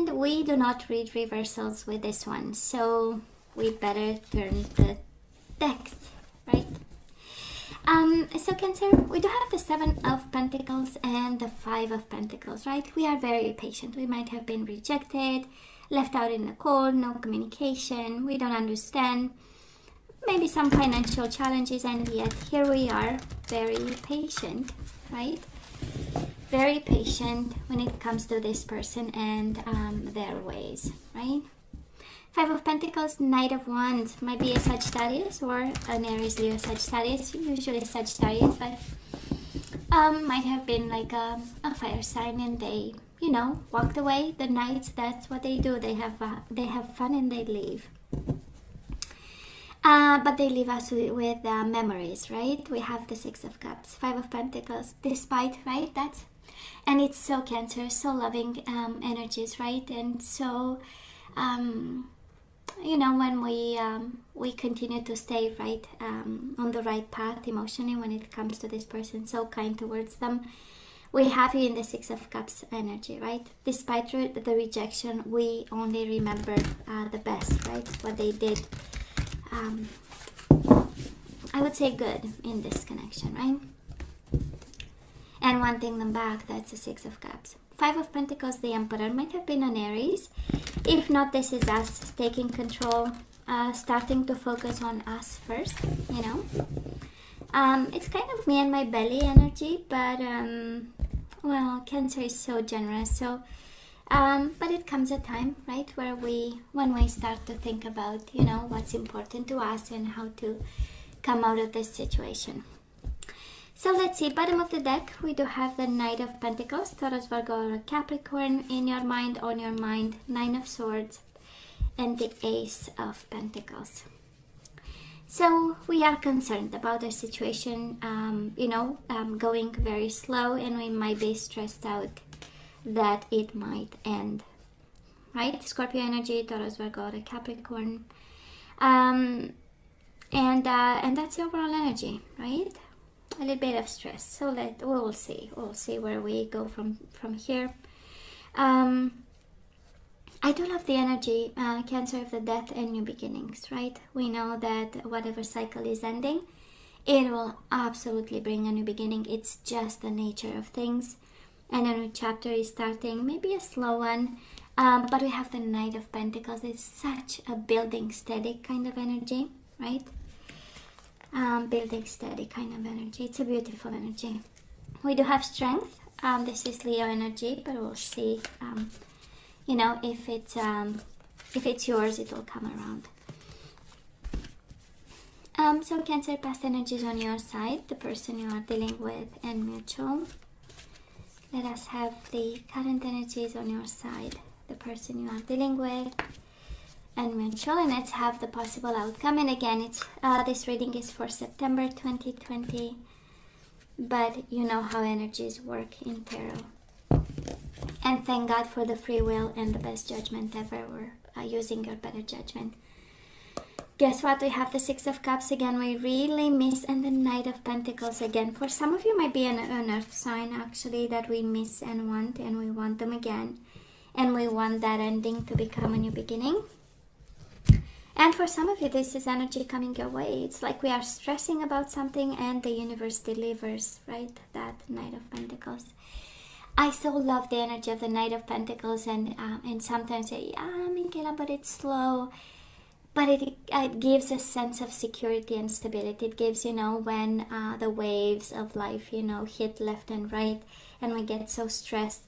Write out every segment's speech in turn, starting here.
And we do not read reversals with this one, so we better turn the decks, right? So Cancer, we do have the Seven of Pentacles and the Five of Pentacles, right? We are very patient. We might have been rejected, left out in the cold, no communication, we don't understand, maybe some financial challenges, and yet here we are, very patient, right? Very patient when it comes to this person and their ways, right? Five of Pentacles, Knight of Wands, might be a Sagittarius or an Aries, Leo, Sagittarius, usually Sagittarius, but might have been like a fire sign, and they, you know, walked away. The Knights, that's what they do. They have fun and they leave. But they leave us with memories, right? We have the Six of Cups, Five of Pentacles, despite, right? And it's so Cancer, so loving energies, right? And so, you know, when we continue to stay right on the right path emotionally when it comes to this person, so kind towards them, we have you in the Six of Cups energy, right? Despite the rejection, we only remember the best, right? What they did, I would say good in this connection, right? And wanting them back, that's the Six of Cups. Five of Pentacles, the Emperor, might have been an Aries. If not, this is us taking control, starting to focus on us first, you know. It's kind of me and my belly energy, but, well, Cancer is so generous. So, but it comes a time, right, where when we start to think about, you know, what's important to us and how to come out of this situation. So let's see, bottom of the deck, we do have the Knight of Pentacles, Taurus, Virgo, or Capricorn, in your mind, on your mind, Nine of Swords, and the Ace of Pentacles. So we are concerned about the situation, you know, going very slow, and we might be stressed out that it might end, right? Scorpio energy, Taurus, Virgo, or Capricorn, and that's the overall energy, right? A little bit of stress. So we'll see where we go from here. I do love the energy, Cancer, of the death and new beginnings, right? We know that whatever cycle is ending, it will absolutely bring a new beginning. It's just the nature of things, and a new chapter is starting, maybe a slow one, but we have the Knight of Pentacles. It's such a building steady kind of energy, right? Building steady kind of energy. It's a beautiful energy. We do have strength. This is Leo energy, but we'll see. You know, if it's yours, it will come around. So Cancer, past energies on your side, the person you are dealing with, and mutual. Let us have the current energies on your side, the person you are dealing with, and mutual, and let's have the possible outcome. And again, it's this reading is for September 2020, but you know how energies work in tarot. And thank God for the free will and the best judgment ever. We're using your better judgment. Guess what? We have the Six of Cups again. We really miss, and the Knight of Pentacles again. For some of you, might be an earth sign actually that we miss and we want them again, and we want that ending to become a new beginning. And for some of you, this is energy coming your way. It's like we are stressing about something and the universe delivers, right? That Knight of Pentacles. I so love the energy of the Knight of Pentacles, and sometimes say, yeah, Michaela, but it's slow. But it gives a sense of security and stability. It gives, you know, when the waves of life, you know, hit left and right, and we get so stressed.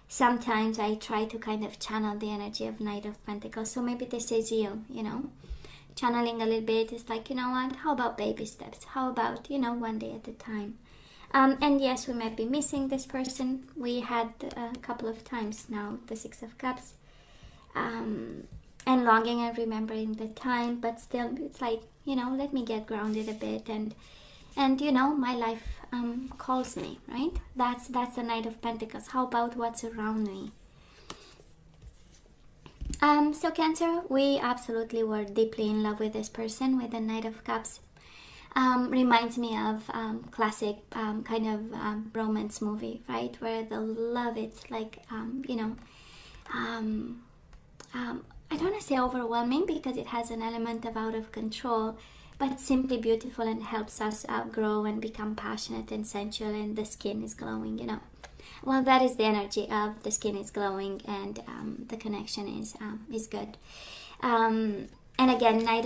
Sometimes I try to kind of channel the energy of Knight of Pentacles. So maybe this is you, you know, channeling a little bit. It's like, you know what, how about baby steps? How about, you know, one day at a time? And yes, we might be missing this person. We had a couple of times now the Six of Cups. And longing and remembering the time. But still, it's like, you know, let me get grounded a bit. And you know, my life calls me, right? That's the Knight of Pentacles. How about what's around me? So Cancer, we absolutely were deeply in love with this person, with the Knight of Cups. Reminds me of classic kind of romance movie, right? Where the love, it's like, you know, I don't want to say overwhelming because it has an element of out of control, but it's simply beautiful and helps us grow and become passionate and sensual, and the skin is glowing, you know. Well, that is the energy of the skin is glowing, and the connection is good. And again, Knight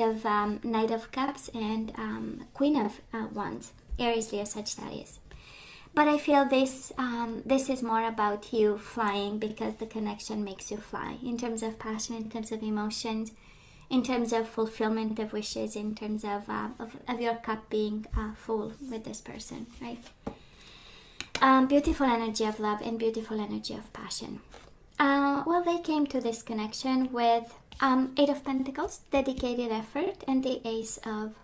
of Cups and Queen of Wands, Aries, Leo, Sagittarius. But I feel this is more about you flying, because the connection makes you fly in terms of passion, in terms of emotions, in terms of fulfillment of wishes, in terms of your cup being full with this person, right? Beautiful energy of love and beautiful energy of passion. Well, they came to this connection with Eight of Pentacles, dedicated effort, and the Ace of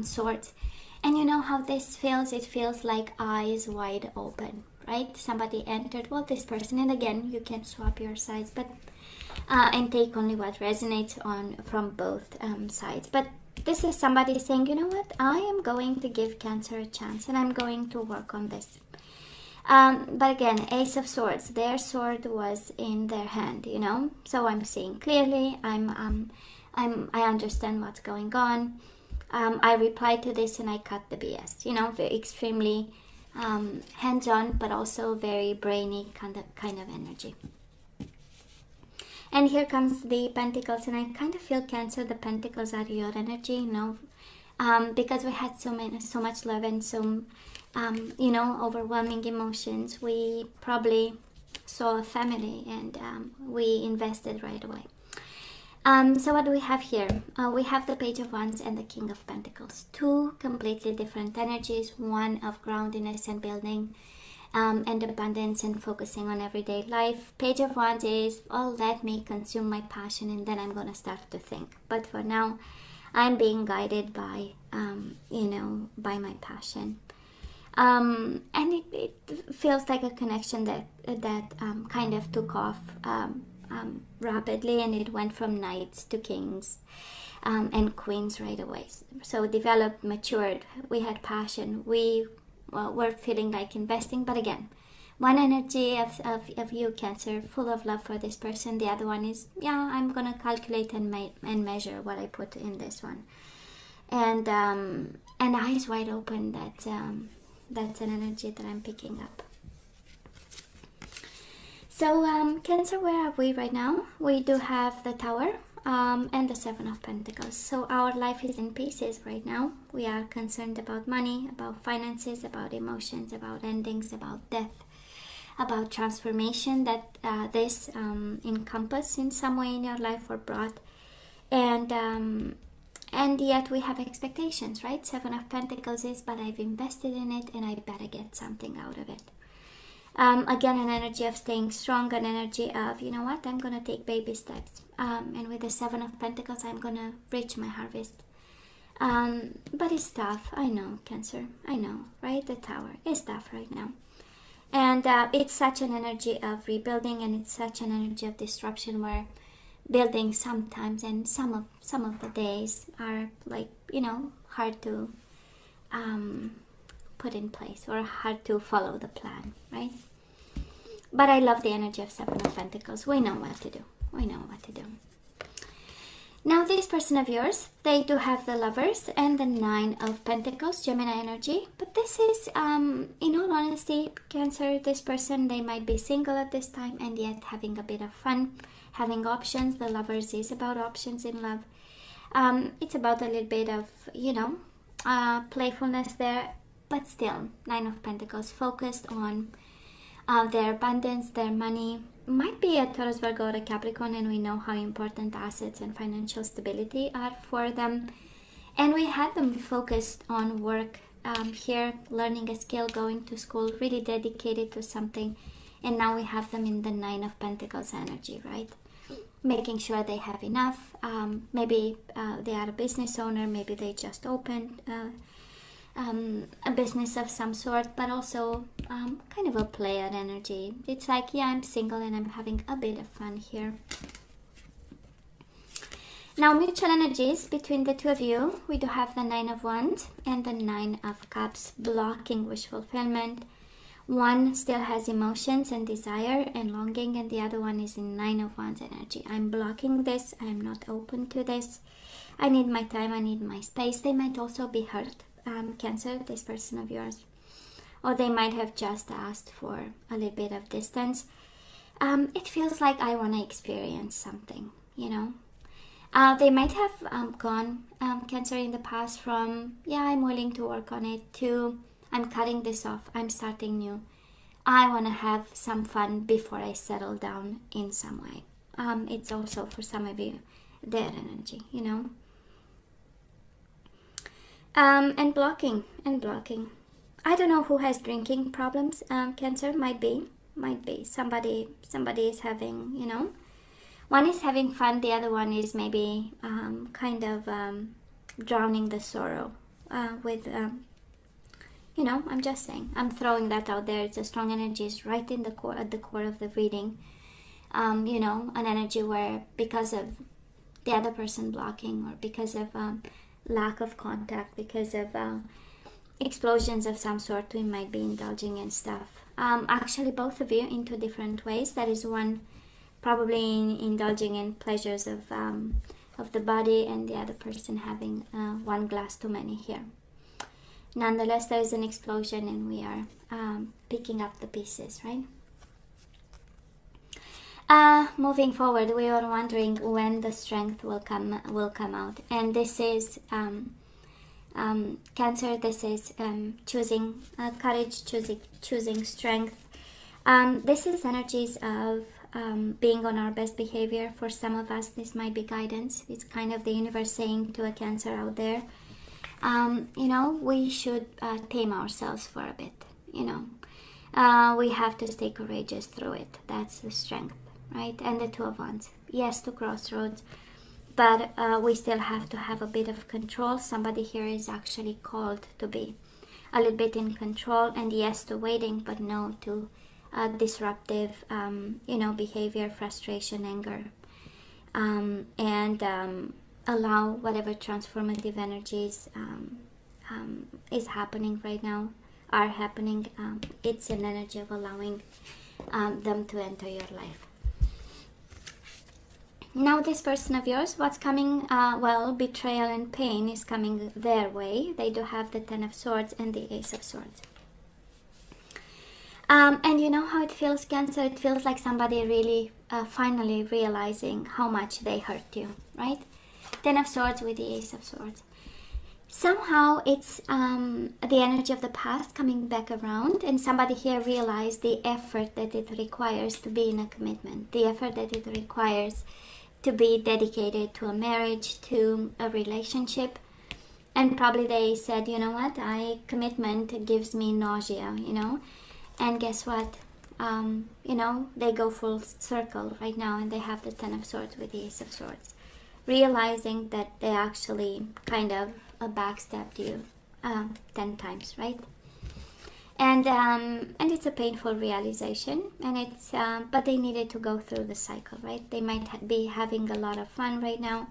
Swords. And you know how this feels? It feels like eyes wide open, right? Somebody entered, well, this person, and again, you can swap your sides, but and take only what resonates from both sides. But this is somebody saying, you know what? I am going to give Cancer a chance, and I'm going to work on this. But again, Ace of Swords, their sword was in their hand, you know. So I'm seeing clearly. I understand what's going on. I replied to this and I cut the BS, you know, very extremely hands-on, but also very brainy kind of energy. And here comes the Pentacles, and I kind of feel, Cancer, the Pentacles are your energy, you know, because we had so much love and so, you know, overwhelming emotions. We probably saw a family, and we invested right away. So what do we have here? We have the Page of Wands and the King of Pentacles. Two completely different energies, one of groundedness and building and abundance and focusing on everyday life. Page of Wands is, oh, let me consume my passion and then I'm going to start to think. But for now, I'm being guided by, you know, by my passion. And it feels like a connection that kind of took off rapidly, and it went from knights to kings and queens right away. So developed, matured, we had passion, we were feeling like investing. But again, one energy of you, Cancer, full of love for this person. The other one is, yeah, I'm gonna calculate and measure what I put in this one, and eyes wide open. That's an energy that I'm picking up. So, Cancer, where are we right now? We do have the Tower and the Seven of Pentacles. So our life is in pieces right now. We are concerned about money, about finances, about emotions, about endings, about death, about transformation that this encompass in some way in your life or brought. And yet we have expectations, right? Seven of Pentacles is, but I've invested in it and I better get something out of it. Again, an energy of staying strong, an energy of, you know what, I'm going to take baby steps. And with the Seven of Pentacles, I'm going to reach my harvest. But it's tough. I know, Cancer. I know, right? The Tower is tough right now. And it's such an energy of rebuilding, and it's such an energy of disruption where building sometimes and some of the days are like, you know, hard to put in place or hard to follow the plan, right? But I love the energy of Seven of Pentacles. We know what to do. We know what to do. Now, this person of yours, they do have the Lovers and the Nine of Pentacles, Gemini energy. But this is, in all honesty, Cancer, this person, they might be single at this time and yet having a bit of fun, having options. The Lovers is about options in love. It's about a little bit of, you know, playfulness there. But still, Nine of Pentacles, focused on their abundance, their money. Might be a Taurus, Virgo, or a Capricorn, and we know how important assets and financial stability are for them. And we had them focused on work here, learning a skill, going to school, really dedicated to something. And now we have them in the Nine of Pentacles energy, right? Making sure they have enough. Maybe they are a business owner, maybe they just opened a business of some sort, but also kind of a player energy. It's like, yeah, I'm single and I'm having a bit of fun here. Now, mutual energies between the two of you. We do have the Nine of Wands and the Nine of Cups, blocking wish fulfillment. One still has emotions and desire and longing, and the other one is in Nine of Wands energy. I'm blocking this. I'm not open to this. I need my time. I need my space. They might also be hurt, Cancer, this person of yours. Or they might have just asked for a little bit of distance. It feels like I want to experience something, you know. They might have gone, Cancer, in the past from, yeah, I'm willing to work on it, to I'm cutting this off, I'm starting new. I want to have some fun before I settle down in some way. It's also, for some of you, their energy, you know. And blocking. I don't know who has drinking problems, Cancer. Might be. Somebody is having, you know. One is having fun, the other one is maybe kind of drowning the sorrow with, you know, I'm just saying. I'm throwing that out there. It's a strong energy, is right in the core, at the core of the reading. You know, an energy where because of the other person blocking, or because of lack of contact, because of explosions of some sort, we might be indulging in stuff. Actually, both of you in two different ways. That is one probably indulging in pleasures of the body, and the other person having one glass too many here. Nonetheless, there is an explosion, and we are picking up the pieces, right? Moving forward, we are wondering when the strength will come out, and this is Cancer. This is choosing courage, choosing strength. This is energies of being on our best behavior. For some of us, this might be guidance. It's kind of the universe saying to a Cancer out there, you know, we should tame ourselves for a bit, you know. We have to stay courageous through it. That's the strength, right? And the Two of Wands. Yes, to crossroads, but we still have to have a bit of control. Somebody here is actually called to be a little bit in control, and yes to waiting, but no to disruptive, you know, behavior, frustration, anger, and allow whatever transformative energies is happening right now, are happening. It's an energy of allowing them to enter your life. Now this person of yours, what's coming? Well, betrayal and pain is coming their way. They do have the Ten of Swords and the Ace of Swords. And you know how it feels, Cancer? It feels like somebody really finally realizing how much they hurt you, right? Ten of Swords with the Ace of Swords. Somehow it's the energy of the past coming back around, and somebody here realized the effort that it requires to be in a commitment, the effort that it requires to be dedicated to a marriage, to a relationship. And probably they said, you know what, commitment gives me nausea, you know. And guess what? You know, they go full circle right now, and they have the Ten of Swords with the Ace of Swords, realizing that they actually kind of backstabbed you 10 times, right? And it's a painful realization, and it's but they needed to go through the cycle, right? They might be having a lot of fun right now,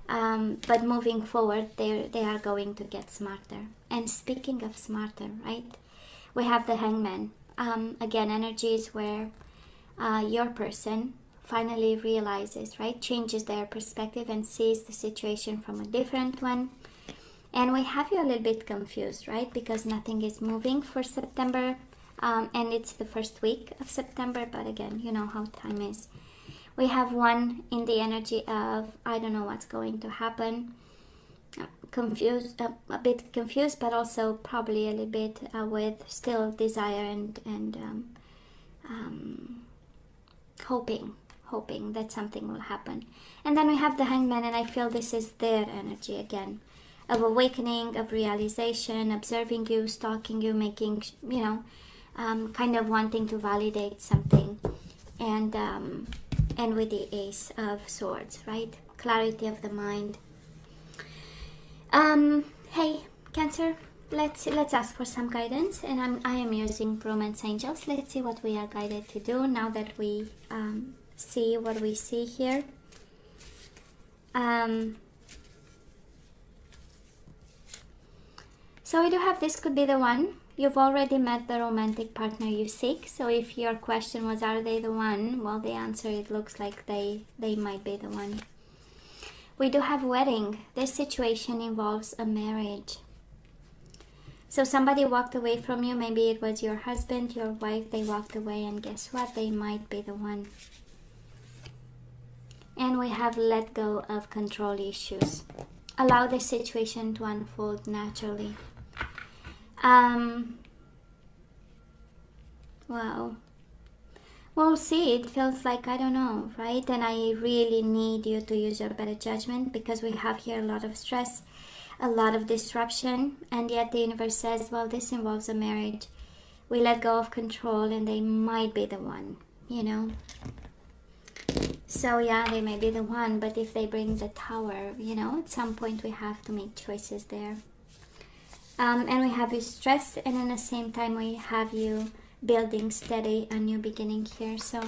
but moving forward, they are going to get smarter. And speaking of smarter, right? We have the Hangman. Again, energies where your person finally realizes, right? Changes their perspective and sees the situation from a different one. And we have you a little bit confused, right? Because nothing is moving for September. And it's the first week of September. But again, you know how time is. We have one in the energy of, I don't know what's going to happen. Confused, a bit confused, but also probably a little bit with still desire and hoping that something will happen. And then we have the Hangman, and I feel this is their energy again, of awakening, of realization, observing you, stalking you, making, you know, kind of wanting to validate something. And with the Ace of Swords, right? Clarity of the mind. Hey, Cancer, let's ask for some guidance, and I am using Romance Angels. Let's see what we are guided to do now that we see what we see here. So we do have, this could be the one. you've already met the romantic partner you seek. So if your question was, are they the one? Well, the answer, it looks like they might be the one. We do have wedding. This situation involves a marriage. So somebody walked away from you. Maybe it was your husband, your wife. They walked away, and guess what? They might be the one. And we have let go of control issues. Allow the situation to unfold naturally. Wow. We'll see. It feels like, I don't know, right? And I really need you to use your better judgment, because we have here a lot of stress, a lot of disruption, and yet the universe says, well, this involves a marriage. We let go of control, and they might be the one, you know. So yeah, they may be the one, but if they bring the Tower, you know, at some point we have to make choices there. And we have you stressed, and at the same time we have you building steady, a new beginning here. So,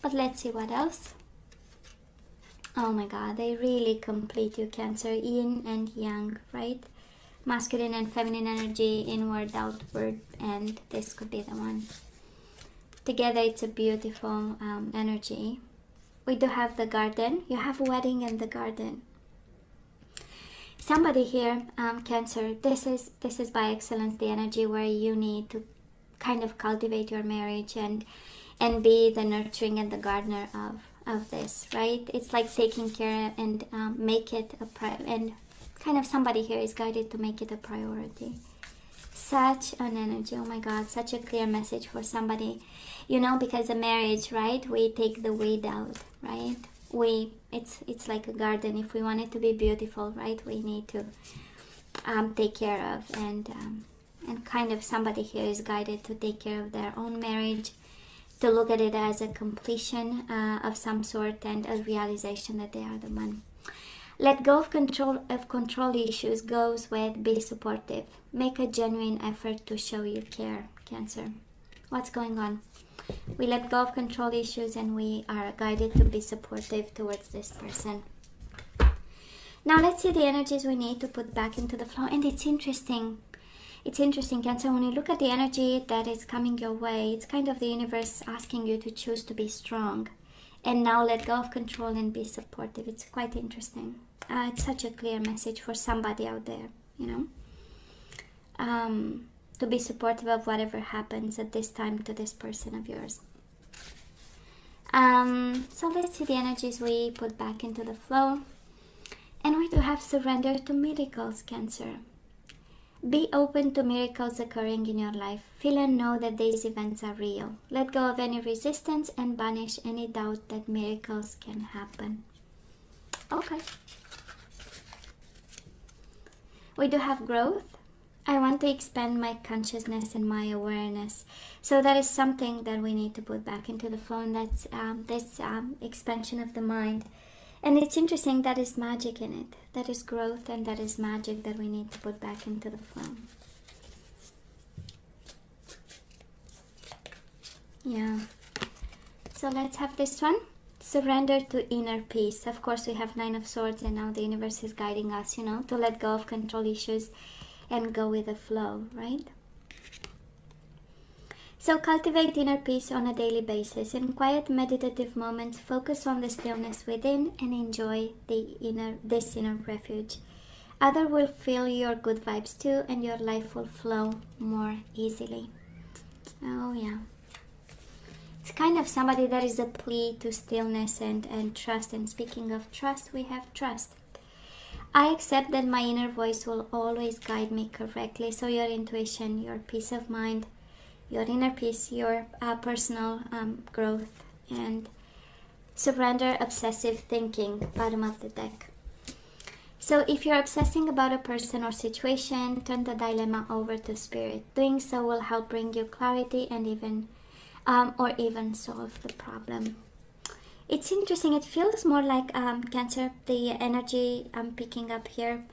but let's see what else. Oh my God, they really complete you, Cancer. Yin and yang, right? Masculine and feminine energy, inward, outward, and this could be the one. Together it's a beautiful energy. We do have the garden. You have a wedding in the garden. Somebody here, Cancer, this is by excellence the energy where you need to kind of cultivate your marriage and be the nurturing and the gardener of this, right? It's like taking care and make it and kind of somebody here is guided to make it a priority. Such an energy, oh my God, such a clear message for somebody, you know, because a marriage, right, we take the weed out, right? It's like a garden. If we want it to be beautiful, right, we need to take care of, and kind of somebody here is guided to take care of their own marriage, to look at it as a completion of some sort, and a realization that they are the one. Let go of control issues goes with be supportive. Make a genuine effort to show you care, Cancer. What's going on? We let go of control issues, and we are guided to be supportive towards this person. Now let's see the energies we need to put back into the flow. And it's interesting, Cancer, when you look at the energy that is coming your way, it's kind of the universe asking you to choose to be strong. And now let go of control and be supportive. It's quite interesting. It's such a clear message for somebody out there, you know. To be supportive of whatever happens at this time to this person of yours. So let's see the energies we put back into the flow. And we do have surrender to miracles, Cancer. Be open to miracles occurring in your life. Feel and know that these events are real. Let go of any resistance and banish any doubt that miracles can happen. Okay. We do have growth. I want to expand my consciousness and my awareness. So that is something that we need to put back into the flow, and that's this expansion of the mind. And it's interesting, that is magic in it. That is growth, and that is magic that we need to put back into the flow. Yeah. So let's have this one. Surrender to inner peace. Of course, we have Nine of Swords, and now the universe is guiding us, you know, to let go of control issues and go with the flow, right? So cultivate inner peace on a daily basis. In quiet meditative moments, focus on the stillness within and enjoy this inner refuge. Others will feel your good vibes too, and your life will flow more easily. Oh yeah. It's kind of somebody that is a plea to stillness and trust. And speaking of trust, we have trust. I accept that my inner voice will always guide me correctly. So your intuition, your peace of mind, your inner peace, your personal growth, and surrender obsessive thinking, bottom of the deck. So if you're obsessing about a person or situation, turn the dilemma over to spirit. Doing so will help bring you clarity and even solve the problem. It's interesting. It feels more like Cancer. The energy I'm picking up here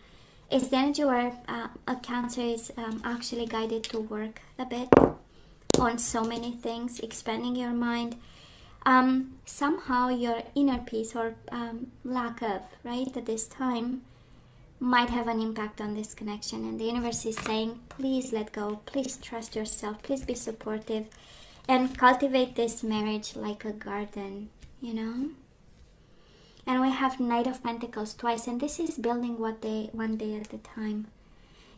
is the energy where a Cancer is actually guided to work a bit on so many things, expanding your mind. Somehow your inner peace or lack of, right, at this time might have an impact on this connection, and the universe is saying, please let go, please trust yourself, please be supportive, and cultivate this marriage like a garden, you know. And we have Knight of Pentacles twice, and this is building one day at a time.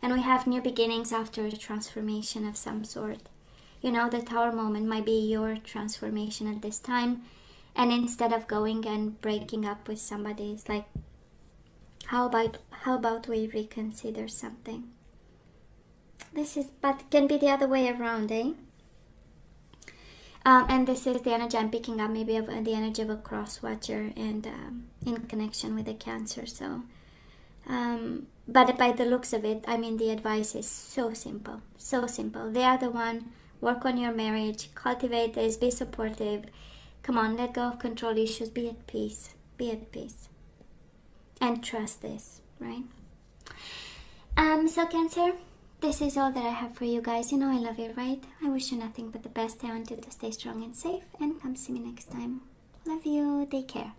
And we have new beginnings after a transformation of some sort. You know, the Tower moment might be your transformation at this time. And instead of going and breaking up with somebody, it's like, how about we reconsider something? But can be the other way around, eh? And this is the energy I'm picking up, maybe of the energy of a cross watcher, and in connection with the Cancer. So, but by the looks of it, I mean, the advice is so simple, so simple. They are the one. Work on your marriage, cultivate this, be supportive. Come on, let go of control issues, be at peace, and trust this, right? So Cancer, this is all that I have for you guys. You know I love you, right? I wish you nothing but the best. I want you to stay strong and safe, and come see me next time. Love you. Take care.